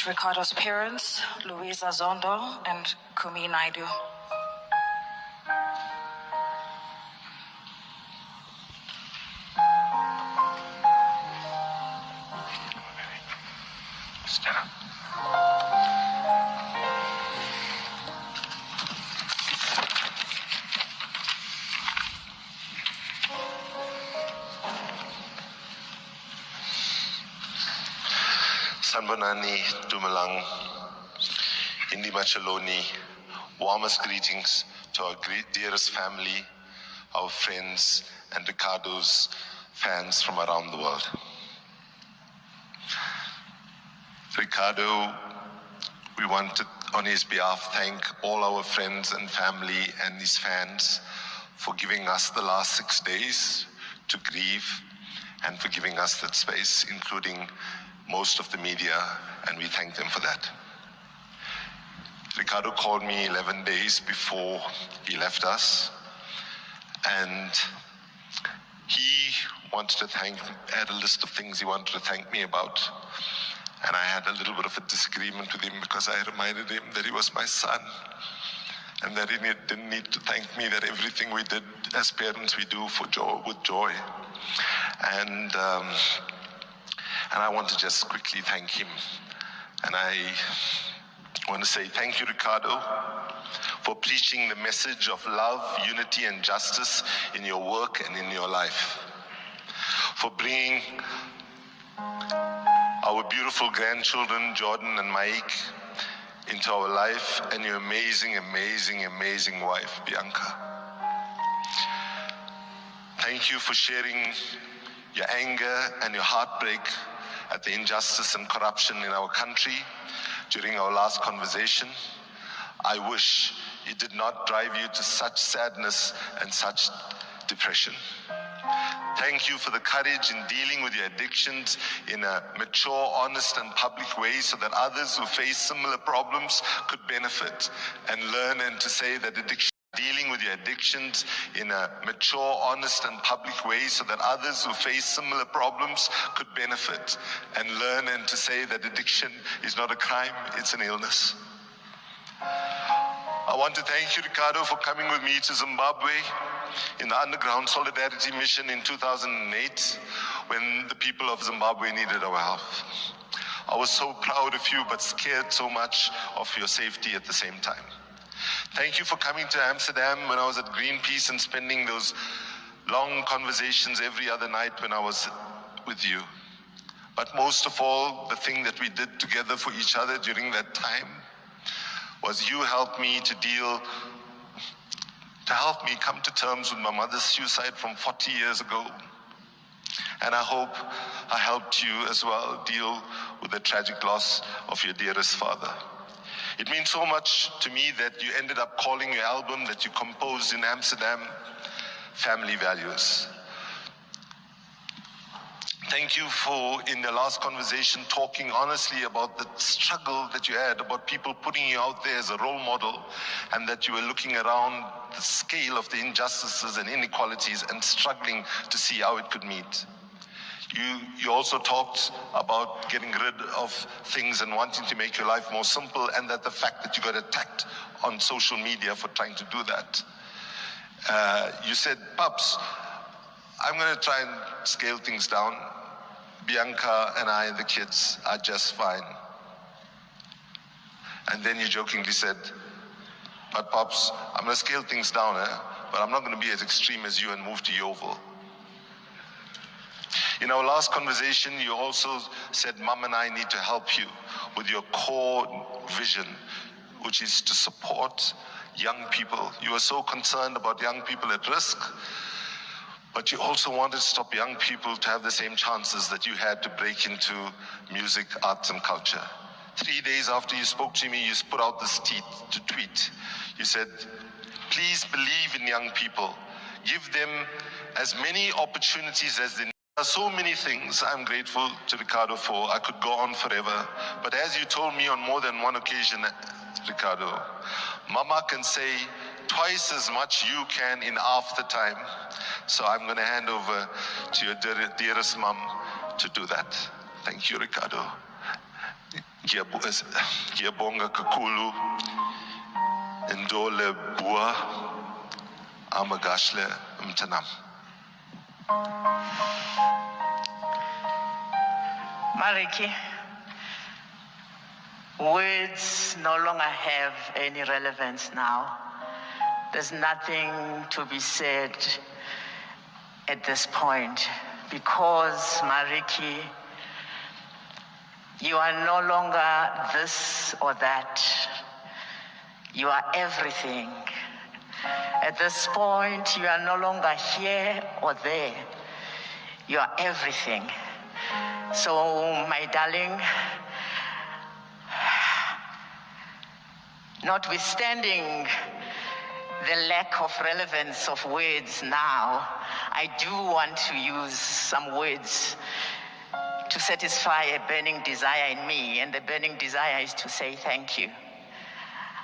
Ricardo's parents, Luisa Zondo and Kumi Naidu. Stand up. Sanbonani, Dumalang, Indi Machaloni, warmest greetings to our dearest family, our friends, and Ricardo's fans from around the world. Ricardo, we want to, on his behalf, thank all our friends and family and his fans for giving us the last 6 days to grieve and for giving us that space, including most of the media, and we thank them for that. Ricardo called me 11 days before he left us, and he wanted to had a list of things he wanted to thank me about. And I had a little bit of a disagreement with him because I reminded him that he was my son and that he didn't need to thank me, that everything we did as parents we do with joy. And I want to just quickly thank him. And I want to say thank you, Ricardo, for preaching the message of love, unity, and justice in your work and in your life. For bringing our beautiful grandchildren, Jordan and Mike, into our life, and your amazing, amazing, amazing wife, Bianca. Thank you for sharing your anger and your heartbreak at the injustice and corruption in our country during our last conversation. I wish it did not drive you to such sadness and such depression. Thank you for the courage in dealing with your addictions in a mature, honest, and public way so that others who face similar problems could benefit and learn, and to say that dealing with your addictions in a mature, honest, and public way so that others who face similar problems could benefit and learn, and to say that addiction is not a crime, it's an illness. I want to thank you, Ricardo, for coming with me to Zimbabwe in the underground solidarity mission in 2008 when the people of Zimbabwe needed our help. I was so proud of you, but scared so much of your safety at the same time. Thank you for coming to Amsterdam when I was at Greenpeace and spending those long conversations every other night when I was with you. But most of all, the thing that we did together for each other during that time was you helped me to help me come to terms with my mother's suicide from 40 years ago. And I hope I helped you as well deal with the tragic loss of your dearest father. It means so much to me that you ended up calling your album that you composed in Amsterdam, Family Values. Thank you for, in the last conversation, talking honestly about the struggle that you had, about people putting you out there as a role model, and that you were looking around the scale of the injustices and inequalities and struggling to see how it could meet. You also talked about getting rid of things and wanting to make your life more simple, and that the fact that you got attacked on social media for trying to do that. You said, Pups, I'm going to try and scale things down. Bianca and I and the kids are just fine. And then you jokingly said, but Pops, I'm going to scale things down, but I'm not going to be as extreme as you and move to Yeovil. In our last conversation, you also said, Mom and I need to help you with your core vision, which is to support young people. You were so concerned about young people at risk, but you also wanted to stop young people to have the same chances that you had to break into music, arts, and culture. 3 days after you spoke to me, you put out this tweet. You said, please believe in young people. Give them as many opportunities as they need. There are so many things I'm grateful to Ricardo for. I could go on forever. But as you told me on more than one occasion, Ricardo, Mama can say twice as much you can in half the time. So I'm going to hand over to your dearest mom to do that. Thank you, Ricardo. Ngiyabonga kakhulu indole bua amagashle mtanam. Mariki, words no longer have any relevance now. There's nothing to be said at this point because, Mariki, you are no longer this or that. You are everything. At this point, you are no longer here or there. You are everything. So, my darling, notwithstanding the lack of relevance of words now, I do want to use some words to satisfy a burning desire in me, and the burning desire is to say thank you.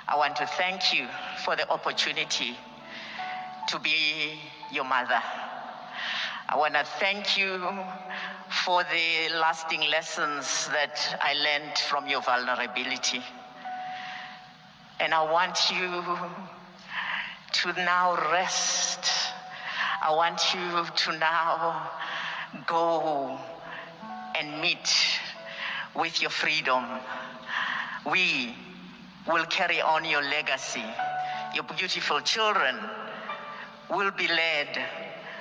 I want to thank you for the opportunity to be your mother. I want to thank you for the lasting lessons that I learned from your vulnerability. And I want you to now rest. I want you to now go and meet with your freedom. We will carry on your legacy. Your beautiful children will be led,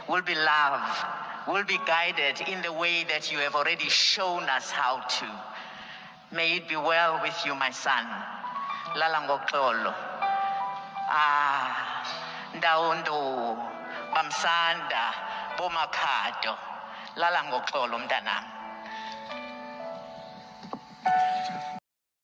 will be loved, will be guided in the way that you have already shown us how to. May it be well with you, my son. Lala ngoxolo. Ndawundo, bamsanda, bomakhado. Lala ngoxolo mntanami.